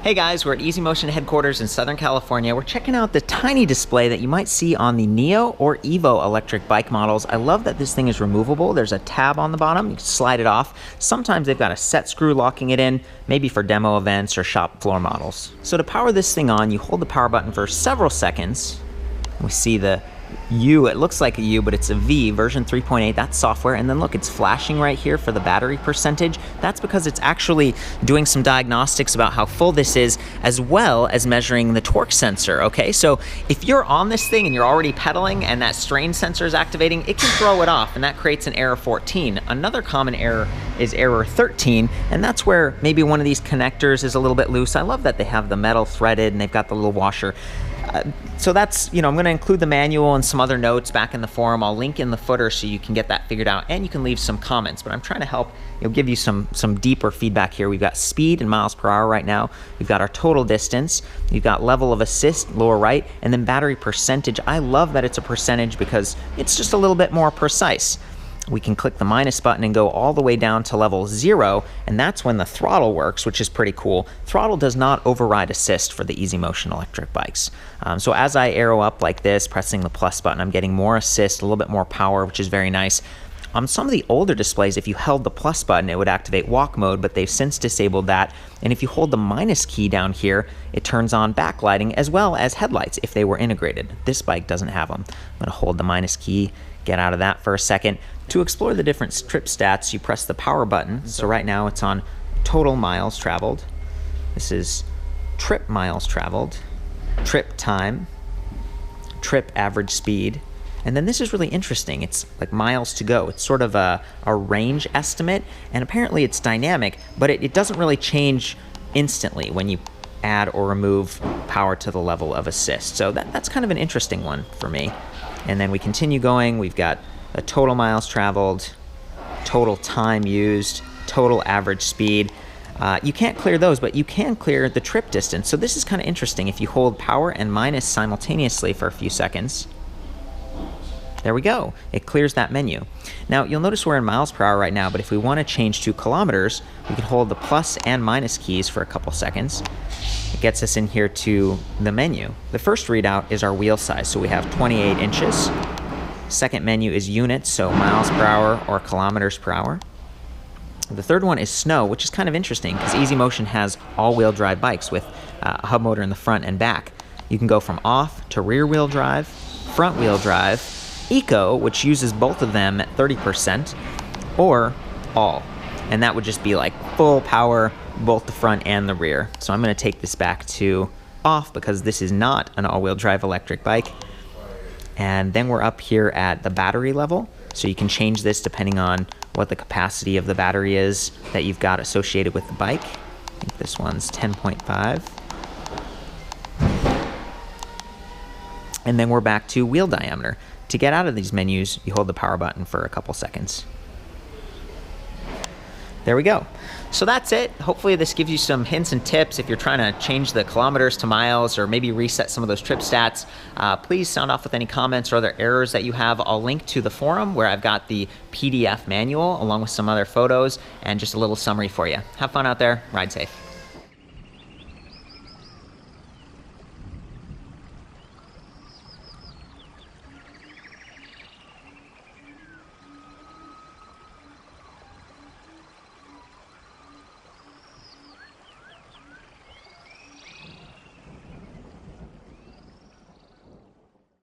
Hey guys, we're at Easy Motion headquarters in Southern California. We're checking out the tiny display that you might see on the Neo or EVO electric bike models. I love that this thing is removable. There's a tab on the bottom, you can slide it off. Sometimes they've got a set screw locking it in, maybe for demo events or shop floor models. So to power this thing on, you hold the power button for several seconds. We see the U, it looks like a U, but it's a V, version 3.8, that's software. And then look, it's flashing right here for the battery percentage. That's because it's actually doing some diagnostics about how full this is, as well as measuring the torque sensor, okay? So if you're on this thing and you're already pedaling and that strain sensor is activating, it can throw it off, and that creates an error 14. Another common error is error 13, and that's where maybe one of these connectors is a little bit loose. I love that they have the metal threaded and they've got the little washer. So that's, I'm going to include the manual and some other notes back in the forum. I'll link in the footer so you can get that figured out, and you can leave some comments. But I'm trying to help give you some deeper feedback here. We've got speed in miles per hour right now. We've got our total distance. We've got level of assist, lower right, and then battery percentage. I love that it's a percentage because it's just a little bit more precise. We can click the minus button and go all the way down to level 0, and that's when the throttle works, which is pretty cool. Throttle does not override assist for the Easy Motion electric bikes. So as I arrow up like this, pressing the plus button, I'm getting more assist, a little bit more power, which is very nice. On some of the older displays, if you held the plus button, it would activate walk mode, but they've since disabled that. And if you hold the minus key down here, it turns on backlighting as well as headlights if they were integrated. This bike doesn't have them. I'm gonna hold the minus key, get out of that for a second. To explore the different trip stats, you press the power button. So right now it's on total miles traveled. This is trip miles traveled, trip time, trip average speed. And then this is really interesting. It's like miles to go. It's sort of a range estimate, and apparently it's dynamic, but it doesn't really change instantly when you add or remove power to the level of assist. So that's kind of an interesting one for me. And then we continue going. We've got a total miles traveled, total time used, total average speed. You can't clear those, but you can clear the trip distance. So this is kind of interesting. If you hold power and minus simultaneously for a few seconds, there we go. It clears that menu. Now, you'll notice we're in miles per hour right now, but if we want to change to kilometers, we can hold the plus and minus keys for a couple seconds. It gets us in here to the menu. The first readout is our wheel size, so we have 28 inches. Second menu is units, so miles per hour or kilometers per hour. The third one is snow, which is kind of interesting because Easy Motion has all-wheel drive bikes with a hub motor in the front and back. You can go from off to rear-wheel drive, front-wheel drive, Eco, which uses both of them at 30%, or all. And that would just be like full power, both the front and the rear. So I'm going to take this back to off because this is not an all-wheel drive electric bike. And then we're up here at the battery level. So you can change this depending on what the capacity of the battery is that you've got associated with the bike. I think this one's 10.5. And then we're back to wheel diameter. To get out of these menus, you hold the power button for a couple seconds. There we go. So that's it. Hopefully this gives you some hints and tips if you're trying to change the kilometers to miles or maybe reset some of those trip stats. Please sound off with any comments or other errors that you have. I'll link to the forum where I've got the PDF manual along with some other photos and just a little summary for you. Have fun out there. Ride safe.